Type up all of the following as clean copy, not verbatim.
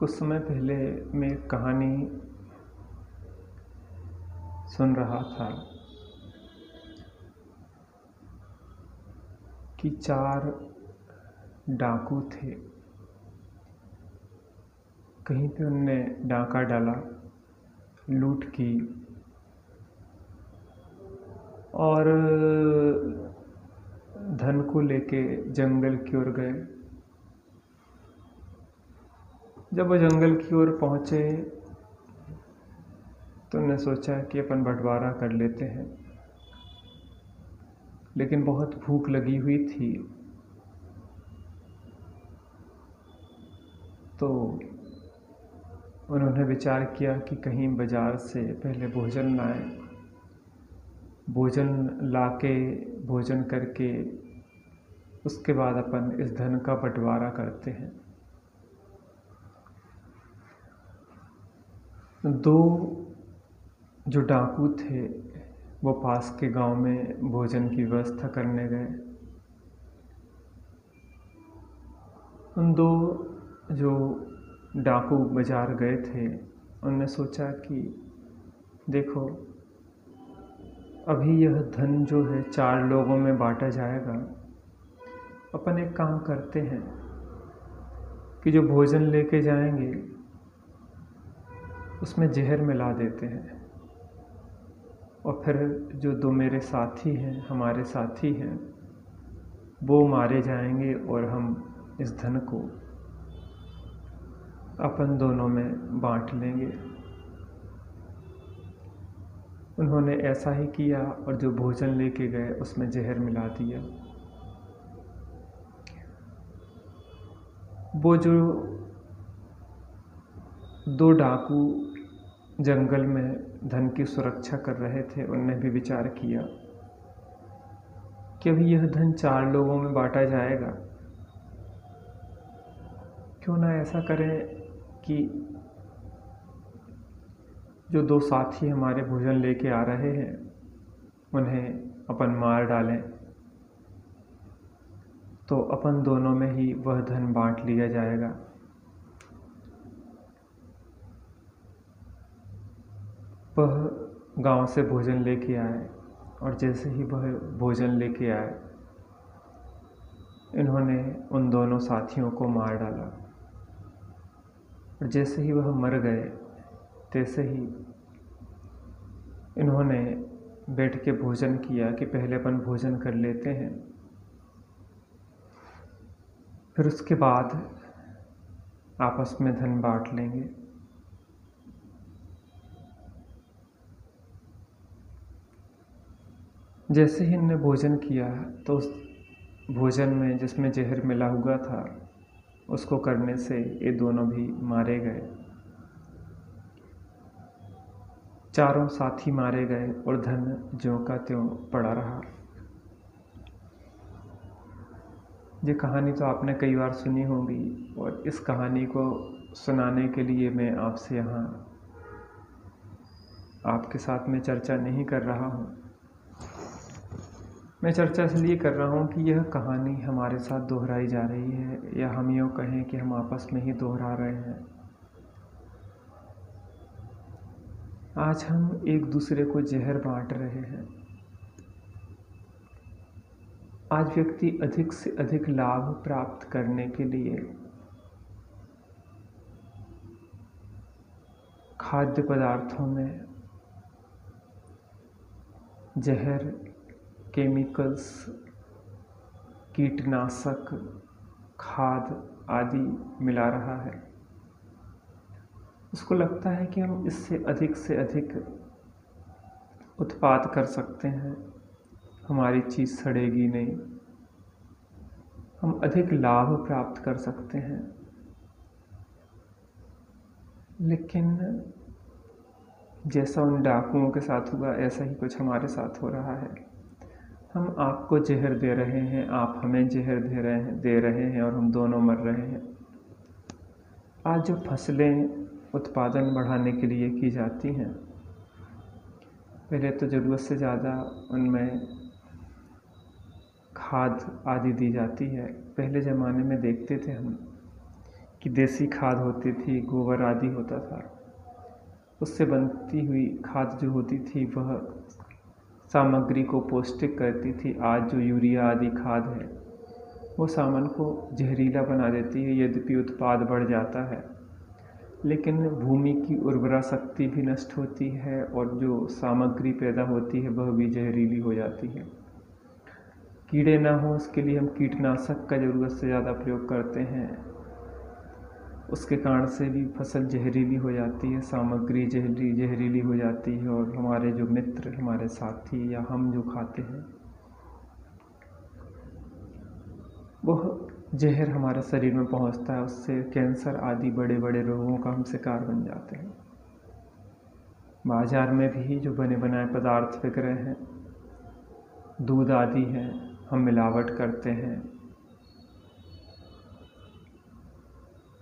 कुछ समय पहले मैं एक कहानी सुन रहा था कि 4 डाकू थे। कहीं पे उनने डाका डाला, लूट की और धन को लेके जंगल की ओर गए। जब वो जंगल की ओर पहुँचे तो उन्होंने सोचा कि अपन बंटवारा कर लेते हैं, लेकिन बहुत भूख लगी हुई थी तो उन्होंने विचार किया कि कहीं बाज़ार से पहले भोजन लाएं। भोजन लाके भोजन करके उसके बाद अपन इस धन का बंटवारा करते हैं। 2 जो डाकू थे वो पास के गांव में भोजन की व्यवस्था करने गए। उन 2 जो डाकू बाज़ार गए थे उनने सोचा कि देखो, अभी यह धन जो है 4 लोगों में बांटा जाएगा। अपन एक काम करते हैं कि जो भोजन लेके जाएंगे उसमें जहर मिला देते हैं और फिर जो 2 मेरे साथी हैं, हमारे साथी हैं, वो मारे जाएंगे और हम इस धन को अपन दोनों में बांट लेंगे। उन्होंने ऐसा ही किया और जो भोजन लेके गए उसमें जहर मिला दिया। वो जो 2 डाकू जंगल में धन की सुरक्षा कर रहे थे उनने भी विचार किया कि अभी यह धन 4 लोगों में बांटा जाएगा, क्यों ना ऐसा करें कि जो 2 साथी हमारे भोजन लेके आ रहे हैं उन्हें अपन मार डालें, तो अपन दोनों में ही वह धन बांट लिया जाएगा। वह गांव से भोजन लेके आए और जैसे ही वह भोजन लेके आए इन्होंने उन दोनों साथियों को मार डाला और जैसे ही वह मर गए तैसे ही इन्होंने बैठ के भोजन किया कि पहले अपन भोजन कर लेते हैं, फिर उसके बाद आपस में धन बांट लेंगे। जैसे ही इन्होंने भोजन किया तो उस भोजन में जिसमें जहर मिला हुआ था उसको करने से ये दोनों भी मारे गए। 4 साथी मारे गए और धन ज्यों का त्यों पड़ा रहा। ये कहानी तो आपने कई बार सुनी होगी और इस कहानी को सुनाने के लिए मैं आपसे यहाँ आपके साथ में चर्चा नहीं कर रहा हूँ। मैं चर्चा इसलिए कर रहा हूँ कि यह कहानी हमारे साथ दोहराई जा रही है, या हम यूँ कहें कि हम आपस में ही दोहरा रहे हैं। आज हम एक दूसरे को जहर बांट रहे हैं। आज व्यक्ति अधिक से अधिक लाभ प्राप्त करने के लिए खाद्य पदार्थों में जहर, केमिकल्स, कीटनाशक, खाद आदि मिला रहा है। उसको लगता है कि हम इससे अधिक उत्पाद कर सकते हैं, हमारी चीज़ सड़ेगी नहीं, हम अधिक लाभ प्राप्त कर सकते हैं। लेकिन जैसा उन डाकुओं के साथ हुआ ऐसा ही कुछ हमारे साथ हो रहा है। हम आपको जहर दे रहे हैं, आप हमें जहर दे रहे हैं और हम दोनों मर रहे हैं। आज जो फसलें उत्पादन बढ़ाने के लिए की जाती हैं, पहले तो ज़रूरत से ज़्यादा उनमें खाद आदि दी जाती है। पहले ज़माने में देखते थे हम की देसी खाद होती थी, गोबर आदि होता था, उससे बनती हुई खाद जो होती थी वह सामग्री को पौष्टिक करती थी। आज जो यूरिया आदि खाद है वो सामान को जहरीला बना देती है। यद्यपि उत्पाद बढ़ जाता है लेकिन भूमि की उर्वरा शक्ति भी नष्ट होती है और जो सामग्री पैदा होती है वह भी जहरीली हो जाती है। कीड़े ना हो उसके लिए हम कीटनाशक का ज़रूरत से ज़्यादा प्रयोग करते हैं, उसके कारण से भी फसल जहरीली हो जाती है, सामग्री जहरीली हो जाती है और हमारे जो मित्र, हमारे साथी या हम जो खाते हैं वह जहर हमारे शरीर में पहुंचता है। उससे कैंसर आदि बड़े बड़े रोगों का हम शिकार बन जाते हैं। बाजार में भी जो बने बनाए पदार्थ बिक रहे हैं, दूध आदि है, हम मिलावट करते हैं।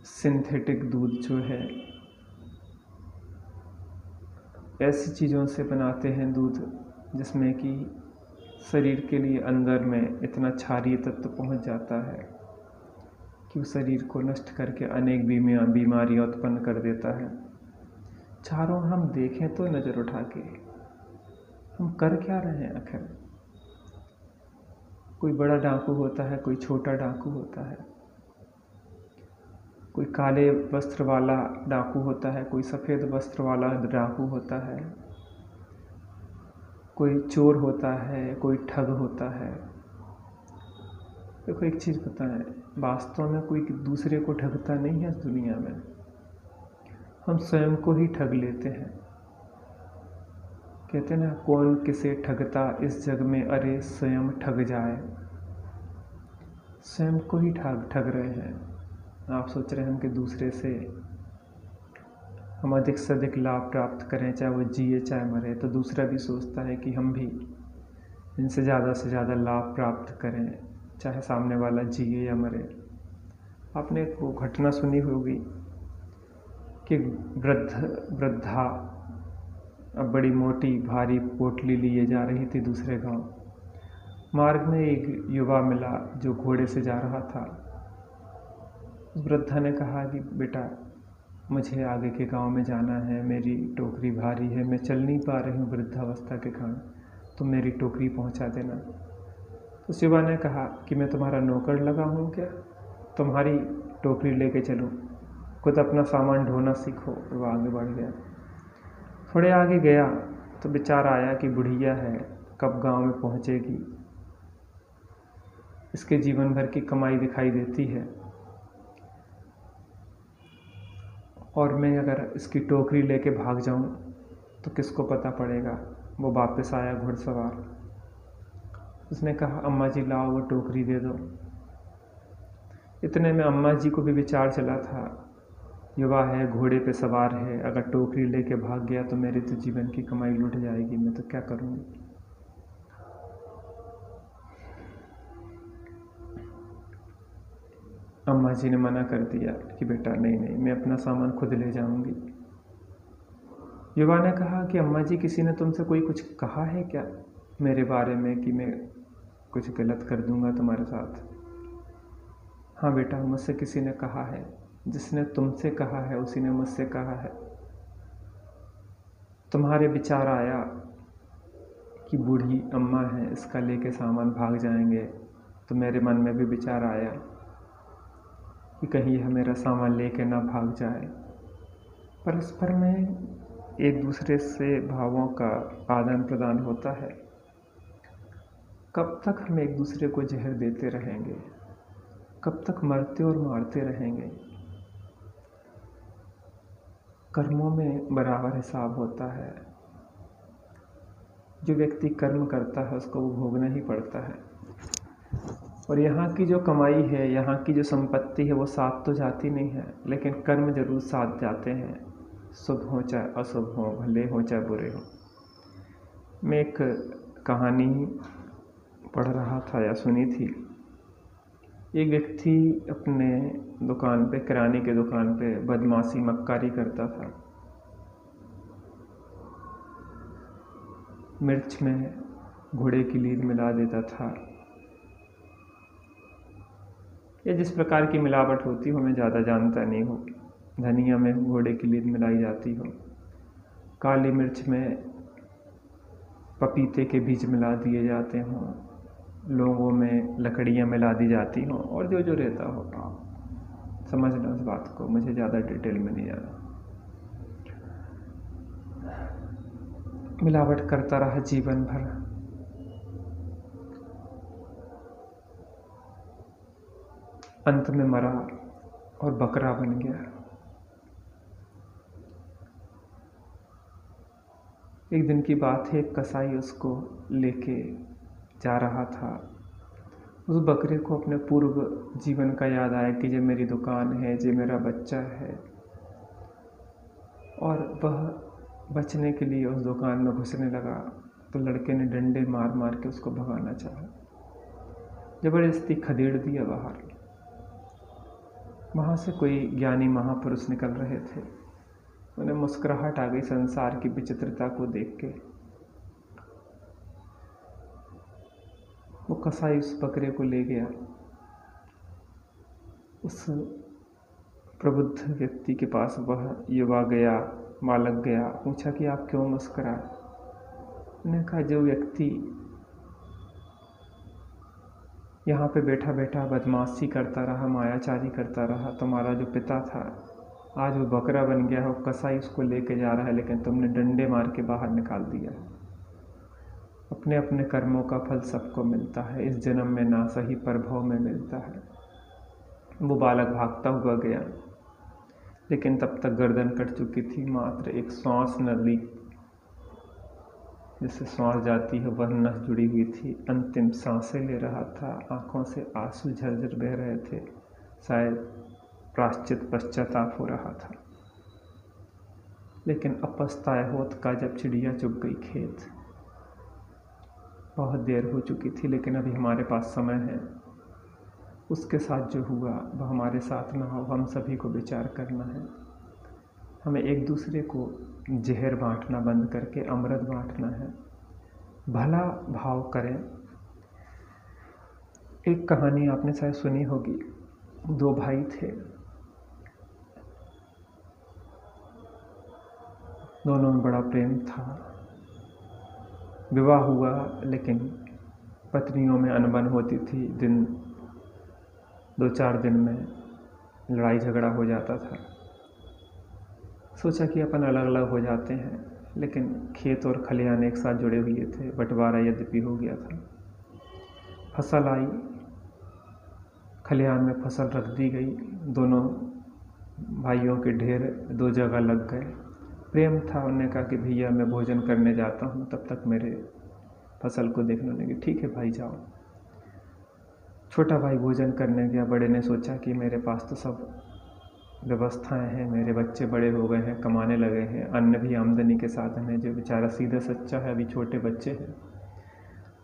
सिंथेटिक दूध जो है ऐसी चीज़ों से बनाते हैं दूध जिसमें कि शरीर के लिए अंदर में इतना क्षारीय तत्व पहुंच जाता है कि वो शरीर को नष्ट करके अनेक बीमारियां उत्पन्न कर देता है। चारों हम देखें तो नज़र उठा के हम कर क्या रहे हैं आखिर? कोई बड़ा डाकू होता है, कोई छोटा डाकू होता है, कोई काले वस्त्र वाला डाकू होता है, कोई सफ़ेद वस्त्र वाला डाकू होता है, कोई चोर होता है, कोई ठग होता है। देखो एक चीज़ पता है, वास्तव में कोई दूसरे को ठगता नहीं है इस दुनिया में, हम स्वयं को ही ठग लेते हैं। कहते हैं ना, कौन किसे ठगता इस जग में, अरे स्वयं ठग जाए। स्वयं को ही ठग रहे हैं। आप सोच रहे हैं कि दूसरे से हम अधिक से अधिक लाभ प्राप्त करें, चाहे वो जिए चाहे मरे, तो दूसरा भी सोचता है कि हम भी इनसे ज़्यादा से ज़्यादा लाभ प्राप्त करें, चाहे सामने वाला जिए या मरे। आपने वो घटना सुनी होगी कि वृद्धा अब बड़ी मोटी भारी पोटली लिए जा रही थी दूसरे गांव। मार्ग में एक युवा मिला जो घोड़े से जा रहा था। उस वृद्धा ने कहा कि बेटा, मुझे आगे के गांव में जाना है, मेरी टोकरी भारी है, मैं चल नहीं पा रही हूँ वृद्धावस्था के कारण, तुम मेरी टोकरी पहुँचा देना। उस युवा ने कहा कि मैं तुम्हारा नौकर लगा हूँ क्या, तुम्हारी टोकरी लेके चलूँ, खुद अपना सामान ढोना सीखो। और वो आगे बढ़ गया। थोड़े आगे गया तो विचार आया कि बुढ़िया है, कब गांव में पहुँचेगी, इसके जीवन भर की कमाई दिखाई देती है, और मैं अगर इसकी टोकरी लेके भाग जाऊं तो किसको पता पड़ेगा। वो वापस आया घुड़सवार। उसने कहा, अम्मा जी लाओ वो टोकरी दे दो। इतने में अम्मा जी को भी विचार चला था, युवा है, घोड़े पे सवार है, अगर टोकरी लेके भाग गया तो मेरी तो जीवन की कमाई लुट जाएगी, मैं तो क्या करूँगी। अम्मा जी ने मना कर दिया कि बेटा नहीं, मैं अपना सामान खुद ले जाऊंगी। युवा ने कहा कि अम्मा जी, किसी ने तुमसे कोई कुछ कहा है क्या मेरे बारे में कि मैं कुछ गलत कर दूंगा तुम्हारे साथ? हाँ बेटा, मुझसे किसी ने कहा है, जिसने तुमसे कहा है उसी ने मुझसे कहा है। तुम्हारे विचार आया कि बूढ़ी अम्मा है, इसका लेके सामान भाग जाएंगे, तो मेरे मन में भी विचार आया कि कहीं यह मेरा सामान लेके ना भाग जाए। परस्पर में एक दूसरे से भावों का आदान प्रदान होता है। कब तक हम एक दूसरे को जहर देते रहेंगे, कब तक मरते और मारते रहेंगे। कर्मों में बराबर हिसाब होता है। जो व्यक्ति कर्म करता है उसको वो भोगना ही पड़ता है। और यहाँ की जो कमाई है, यहाँ की जो संपत्ति है, वो साथ तो जाती नहीं है, लेकिन कर्म जरूर साथ जाते हैं, शुभ हो चाहे अशुभ हो, भले हो चाहे बुरे हो। मैं एक कहानी पढ़ रहा था या सुनी थी। एक व्यक्ति अपने दुकान पे, किराने की दुकान पे बदमाशी मक्कारी करता था। मिर्च में घोड़े की लीद मिला देता था, या जिस प्रकार की मिलावट होती हो मैं ज़्यादा जानता नहीं हूँ। धनिया में घोड़े की लीद मिलाई जाती हो, काली मिर्च में पपीते के बीज मिला दिए जाते हों, लोगों में लकड़ियाँ मिला दी जाती हों, और जो जो रहता हो आप समझना उस बात को, मुझे ज़्यादा डिटेल में नहीं जाना। मिलावट करता रहा जीवन भर, अंत में मरा और बकरा बन गया। एक दिन की बात है, एक कसाई उसको लेके जा रहा था। उस बकरे को अपने पूर्व जीवन का याद आया कि ये मेरी दुकान है, ये मेरा बच्चा है, और वह बचने के लिए उस दुकान में घुसने लगा तो लड़के ने डंडे मार मार के उसको भगाना चाहा, जबरदस्ती खदेड़ दिया बाहर। वहाँ से कोई ज्ञानी महापुरुष निकल रहे थे, उन्हें मुस्कुराहट आ गई संसार की विचित्रता को देख के। वो कसाई उस बकरे को ले गया, उस प्रबुद्ध व्यक्ति के पास वह युवा गया, बालक गया, पूछा कि आप क्यों मुस्कुराए? उन्होंने कहा जो व्यक्ति यहाँ पे बैठा बैठा बदमाशी करता रहा, मायाचारी करता रहा, तुम्हारा जो पिता था आज वो बकरा बन गया है, वो कसाई उसको लेके जा रहा है, लेकिन तुमने डंडे मार के बाहर निकाल दिया। अपने अपने कर्मों का फल सबको मिलता है, इस जन्म में ना सही परभव में मिलता है। वो बालक भागता हुआ गया, लेकिन तब तक गर्दन कट चुकी थी, मात्र एक श्वास नली जिससे श्वास जाती है वह नस जुड़ी हुई थी। अंतिम सांसें ले रहा था, आंखों से आंसू झरझर बह रहे थे, शायद प्राश्चित पश्चाताप हो रहा था। लेकिन अपस्ताय होत का जब चिड़िया चुग गई खेत, बहुत देर हो चुकी थी, लेकिन अभी हमारे पास समय है। उसके साथ जो हुआ वह हमारे साथ ना हो, हम सभी को विचार करना है। हमें एक दूसरे को जहर बांटना बंद करके अमृत बांटना है, भला भाव करें। एक कहानी आपने शायद सुनी होगी, दो भाई थे, दोनों में बड़ा प्रेम था, विवाह हुआ, लेकिन पत्नियों में अनबन होती थी, 2-4 दिन में लड़ाई झगड़ा हो जाता था। सोचा कि अपन अलग अलग हो जाते हैं, लेकिन खेत और खलिहान एक साथ जुड़े हुए थे, बंटवारा यद्यपि हो गया था। फसल आई, खलिहान में फसल रख दी गई, दोनों भाइयों के ढेर 2 जगह लग गए। प्रेम था, उन्होंने कहा कि भैया मैं भोजन करने जाता हूँ, तब तक मेरे फसल को देखने लगे। ठीक है भाई जाओ। छोटा भाई भोजन करने गया, बड़े ने सोचा कि मेरे पास तो सब व्यवस्थाएं हैं, मेरे बच्चे बड़े हो गए हैं, कमाने लगे हैं, अन्न भी आमदनी के साधन है, जो बेचारा सीधा सच्चा है, अभी छोटे बच्चे हैं।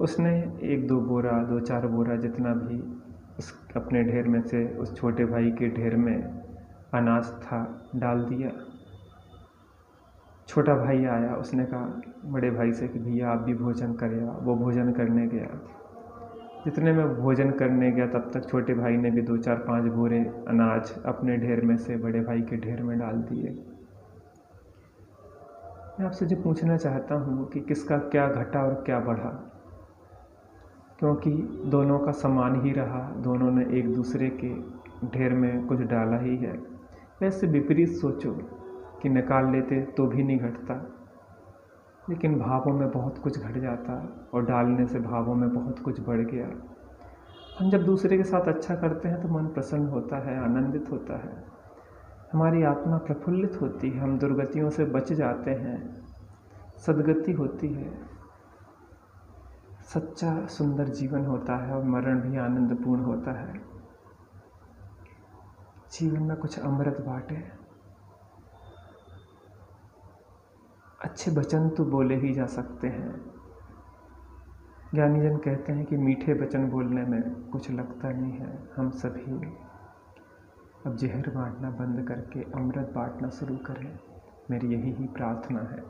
उसने 1-2 बोरा, 2-4 बोरा जितना भी उस अपने ढेर में से उस छोटे भाई के ढेर में अनाज था डाल दिया। छोटा भाई आया, उसने कहा बड़े भाई से कि भैया आप भी भोजन करें। वो भोजन करने गया। जितने में भोजन करने गया तब तक छोटे भाई ने भी 2-4-5 बोरे अनाज अपने ढेर में से बड़े भाई के ढेर में डाल दिए। मैं आपसे जो पूछना चाहता हूँ कि किसका क्या घटा और क्या बढ़ा, क्योंकि दोनों का समान ही रहा, दोनों ने एक दूसरे के ढेर में कुछ डाला ही है। वैसे विपरीत सोचो कि निकाल लेते तो भी नहीं घटता, लेकिन भावों में बहुत कुछ घट जाता, और डालने से भावों में बहुत कुछ बढ़ गया। हम जब दूसरे के साथ अच्छा करते हैं तो मन प्रसन्न होता है, आनंदित होता है, हमारी आत्मा प्रफुल्लित होती है, हम दुर्गतियों से बच जाते हैं, सद्गति होती है, सच्चा सुंदर जीवन होता है, और मरण भी आनंदपूर्ण होता है। जीवन में कुछ अमृत बांटे। अच्छे वचन तो बोले ही जा सकते हैं। ज्ञानी जन कहते हैं कि मीठे वचन बोलने में कुछ लगता नहीं है। हम सभी अब जहर बांटना बंद करके अमृत बांटना शुरू करें, मेरी यही प्रार्थना है।